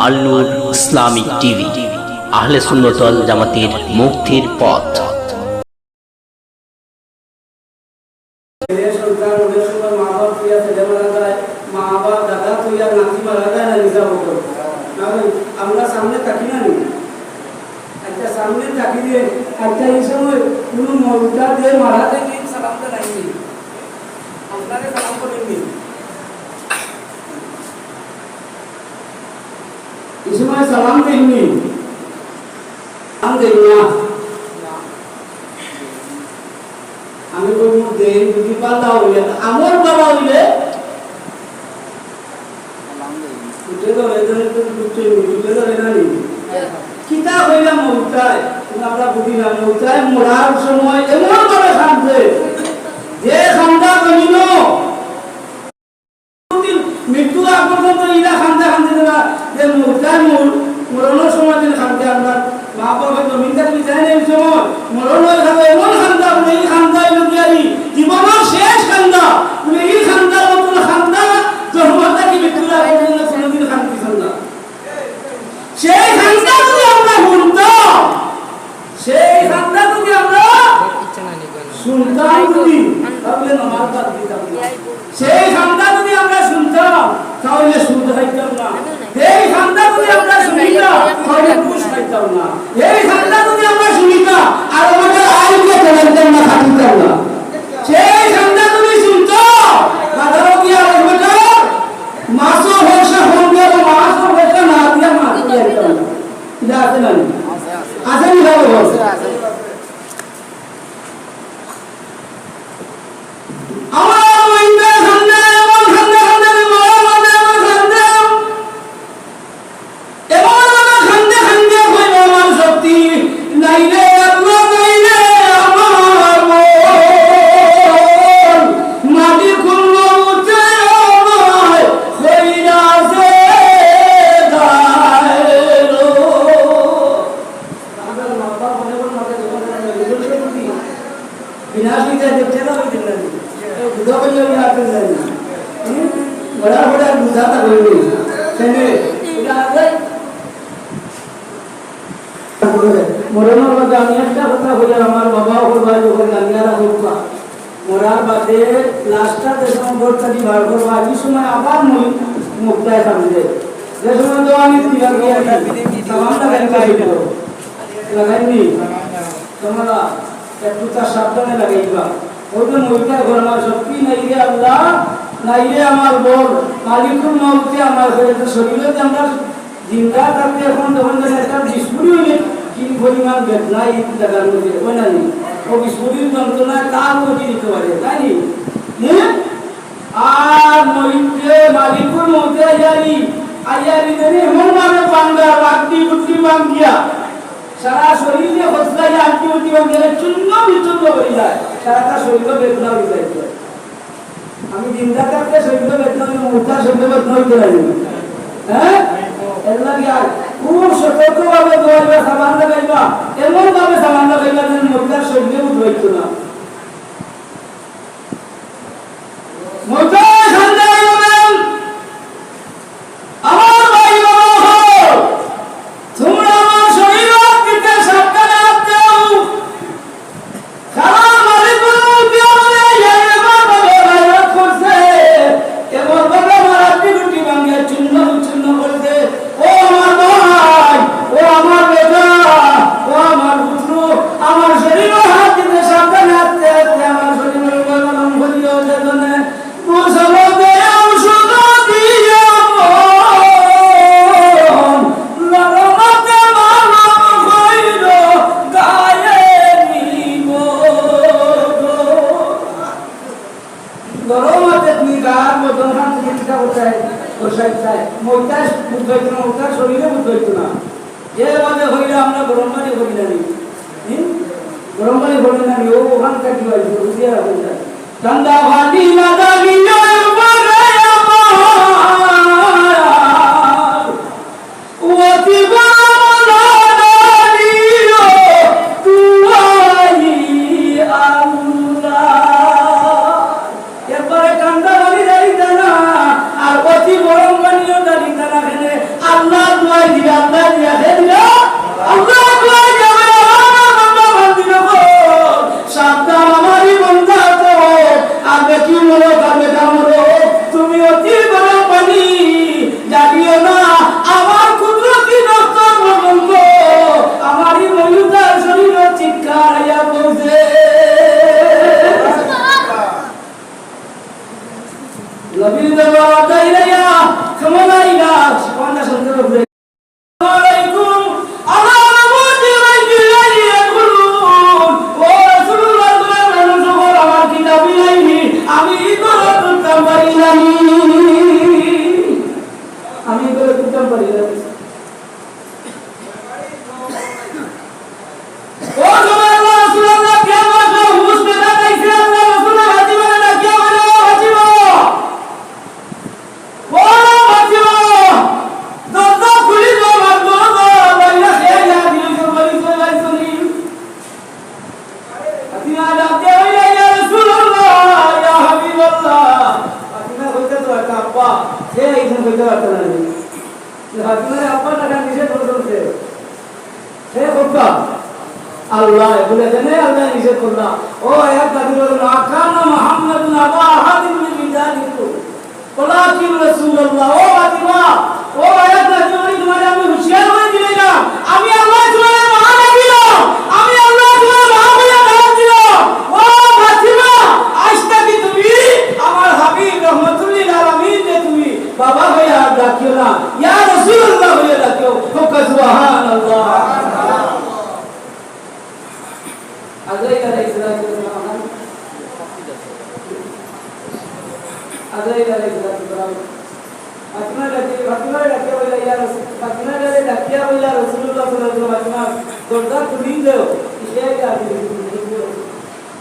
আল নূর Islamic TV, আহলে সুন্নাত ওয়াল জামাতের মুক্তির পথ। আমরা সামনে থাকি না, একটা সামনে থাকি দিয়ে একটা এই সময় কোনো মৌজা দিয়ে মারা যায় সালামটা নাইনি, আপনাকে সালাম করেননি। এই সময় সালাম দেননি, সালাম দেন না। আমি বলবো দেন যদি পাল্লা হইলে আমার বাবা হইলে উঠে ধরে উঠে ধরে না নি কিতা হইলাম মৌচায়, আমরা বুঝি না মৌচায় মরার সময় এমন ভাবে খান্দে যে খান্দা কমিল মৃত্যু আগ পর্যন্ত ইরা খান্দা খান্দে না, যে মৌচায় মরণের সময় যেন খান্দে আমরা মা বাবা জমিনদার বিচার নেই সময় মরণ হয়ে যাবে এমন খান্দা, এই খান্দা এলি জীবনের শেষ খান্দা, এই খান্দার মতন খান্দা জন্মটা কি মৃত্যুর আগ পর্যন্ত কোনোদিন খান্দি খান্দা। সেই খান্দা যদি আমরা শুনতাম, সেই খান্দা যদি আমরা শুনতাম যদি তাহলে নামাজ বাদ দিতাম না, সেই খান্দা যদি আমরা শুনতাম তাহলে সুদ খাইতাম না, এই খান্দা যদি আমরা শুনিতাম তাহলে ঘুষ খাইতাম না, এই খান্দা যদি আমরা শুনিতাম আর আমাদের আইনকে চলাইতাম না, খাটিতাম না। সেই খান্দা যদি শুনতাম বাজারও গিয়া বলবে মাছও ভরসা ফোন দিয়ে মাছও ভরসা না দিয়া মাছ দিয়ে দিতাম না। এটা আছে না? আছে নি ভালো বলছে আমার ওইটা খান্দা এমন খান্দা খান্দা এমন ভাবে খান্দা খান্দা কইল আমার শক্তি নাই রে আল্লাহ, নাই রে আমার মন মাটি খুলল উঠে আমায় কইরা যে দাইলো আমাদের মাথা মনে কোন মাথা যখন বিনাশ হয়ে যায় দেখতে না হইতে না বুঝা কইলে আর না বড় বড় বুঝাতা কইলি সেনে এটা আছে মরণের মধ্যে আমি একটা কথা বলি, আমার বাবা ওর ভাই যখন গাঙ্গারা হোকা মরার বাদে লাস্টটা যে সময় ভোটটাটি বার করবো এই সময় আবার মুক্তায় থাকবে, যে সময় তো আমি সামানটা লাগাইনি তোমরা একটু তার সাবধানে লাগাইবা। ওইটা মহিলা ঘর আমার শক্তি নাই রে আল্লাহ, নাই রে আমার বল মালিকুল মৌতে আমার শরীরে আমরা জিন্দা থাকতে এখন তখন একটা বিস্ফুরি হইলে কি পরিমাণ বেদনা এই জায়গার মধ্যে ওই না ও বিস্ফুরির যন্ত্রণায় কার মধ্যে দিতে পারে, তাই নি? আর মহিলে মালিকুল মৌতে আইয়ারি দেরি এমন ভাবে বাঙ্গা রাত্রি বুদ্ধি বাঙ্গিয়া সারা শরীরে হসলাই আটটি উঠি বাঙ্গিয়া চূর্ণ বিচূর্ণ হয়ে যায়, সারাটা শরীর বেদনা হয়ে যায়। আমি জিন্দা থাকতে শরীর বেদনা মোটা শরীর বেদনা হইতে পারি, হ্যাঁ এর লাগে আর খুব সতর্কভাবে দৌড়াইবা, সাবান লাগাইবা, এমন ভাবে সাবান লাগাইবা যেন মোটার শরীরে উঠবাইতো না। শরীরে বুঝতে না যে বাদে হইলে আমরা গরম পানি করি না, গরম পানি করি না ও ওখান থেকে বুঝিয়ে রাখুন ঠান্ডা পানি না দাঁড়িয়ে এরপরে ঠান্ডা পানি দাঁড়িয়ে না আর অতি গরম পানিও দাঁড়িয়ে না একদম পারি না ও জমা আল্লাহ রাসূলুল্লাহ কিয়ামত না হুশ পেদা কাইছে আল্লাহ রাসূলের হাজিবা না কিয়ামত হাজিবা ও হাজিবা দরজা খুলি দাও মারবো বাইরে খেয়ে যা দিল সব বলি তো লাইছনি আতিনা ডাকতে হইলা ইয়া রাসূলুল্লাহ ইয়া হাবিবাল্লাহ আতিনা কইতে তো একটা আব্বা সে এইখানে কইতে পারত না আতিনা আব্বা টাকা নিষেধ করছে সে কইবা আল্লাহ বলে দেন আল্লাহ নিষেধ করলা ও আয়াত নাযিল হলো আকানা মুহাম্মাদুন আবা আহাদিন মিন রিজালিকুম ওয়ালাকিন রাসূলুল্লাহ ও ফাতিমা ও আয়াত নাযিল হলো তোমারে আমি হুঁশিয়ার করে দিলাম আমি আল্লাহ তোমারে মহান দিলাম আমি আল্লাহ তোমারে মহান নাম দিলাম ও ফাতিমা আজ থেকে তুমি আমার হাবিব রহমাতুল্লিল আলামিন যে তুমি বাবা হইয়া ডাকিও না ইয়া রাসূলুল্লাহ হইয়া ডাকিও সুবহানাল্লাহ আজরাইল আলাইহিস সালাম আজরাইল আলাইহিস সালাম ফাতিমা ডাকে বলে ইয়া রাসূল ফাতিমা ডাকিয়া বলে রাসূলুল্লাহ সাল্লাল্লাহু আলাইহি ওয়াসাল্লাম দরজা খুলি দাও ইশারা করে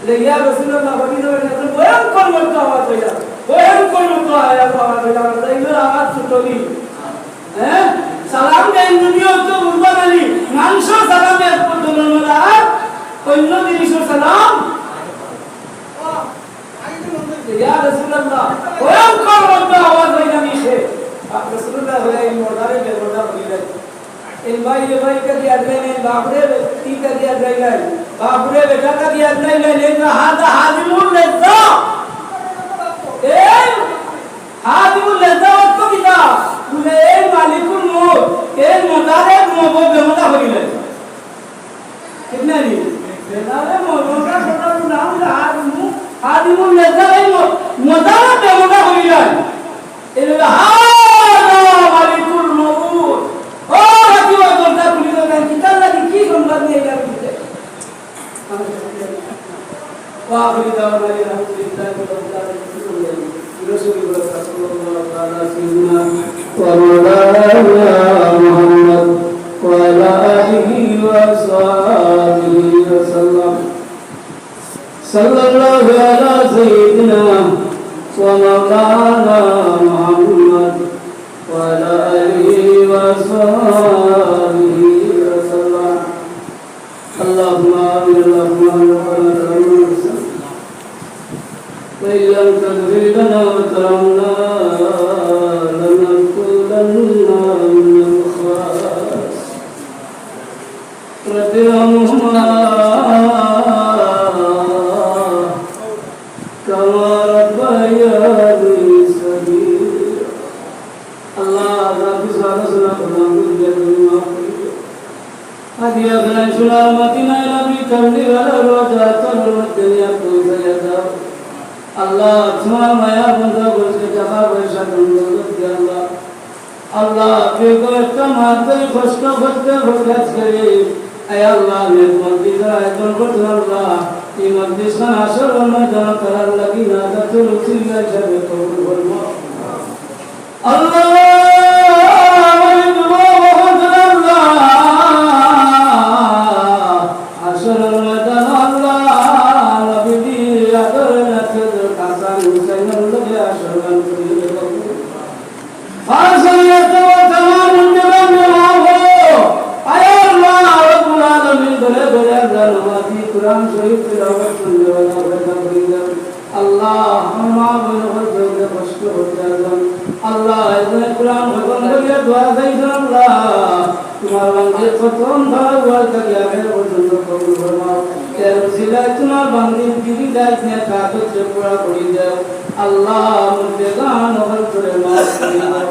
লে ইয়া রাসূলুল্লাহ বলিল না ভয়ঙ্কর মতো আওয়াজ হইলা ভয়ঙ্কর মতো আওয়াজ হইলা আজরাইল আওয়াজ ছুটলি হ্যাঁ সালাম দেন দুনিয়া তো উরবান আলী মাংস সালাম এর পর্যন্ত না অন্য জিনিসের সালাম ইয়া রাসূলুল্লাহ ভয়ঙ্কর মতো আওয়াজ হইলা নিছে রাসূলুল্লাহ হয়ে মোদারে বেরোদা হইলেন এই ভাই কা দিয়া দেন বাপরে তি কা দিয়া দেন বাপরে বেটা কা দিয়া দেন এই হাদা হাদিমুল লাযা এই হাদিমুল লাযা তো কিতা বলে এই মালিকুল মুলক এই মোদারে মবো বেমদা হইলেন কিতনা নি বেদারে মোদা ছোট নাম হাদিমুল লাযা এই মোদারে বেমদা হইলেন এই হাদা মালিকুল মুলক ও হাদিমুল দরজা খুলি দাও কিতাব লাগি কি সংবাদ নিয়ে গেল দিতে ওয়াহরি দাওয়ানা আলহামদুলিল্লাহি রাব্বিল আলামিন রাসূলুল্লাহ সাল্লাল্লাহু আলাইহি ওয়া মাওলানা মুহাম্মদ ওয়া আলা আলিহি ওয়া সাহবিহি ওয়া সাল্লাম সাল্লাল্লাহু আলা সাইয়্যিদিনা ওয়া মাওলানা মুহাম্মদ ওয়া আলা আলিহি ওয়া সাহবিহি ওয়া সাল্লাম আল্লাহুম্মা আমিন وإن لم تغفر لنا وترحمنا لنكونن من الخاسرين رب ارحمهما كما ربياني صغيرا الله رب سبحانه وتعالى هذه أغنى سلامتنا إلى بكرني على الوجهات والدنيا كوزيتا আল্লাহ তোমার মায়া বন্ধা বলছে টাকা পয়সা বন্ধ করতে আল্লাহ আল্লাহ বেগো একটা মাত্র কষ্ট করতে প্রকাশ করে আয় আল্লাহ মের মসজিদের আয়োজন করছেন আল্লাহ এই মসজিদ আসর ময়দান করার লাগি না যাতে রসিলা হিসাবে কবুল করবো আল্লাহ তোমার বান্দির দিদি দায়িত্বে কাগজ পুরা করে দাও আল্লাহ মুর্দেগান হল করে মাফ করে দাও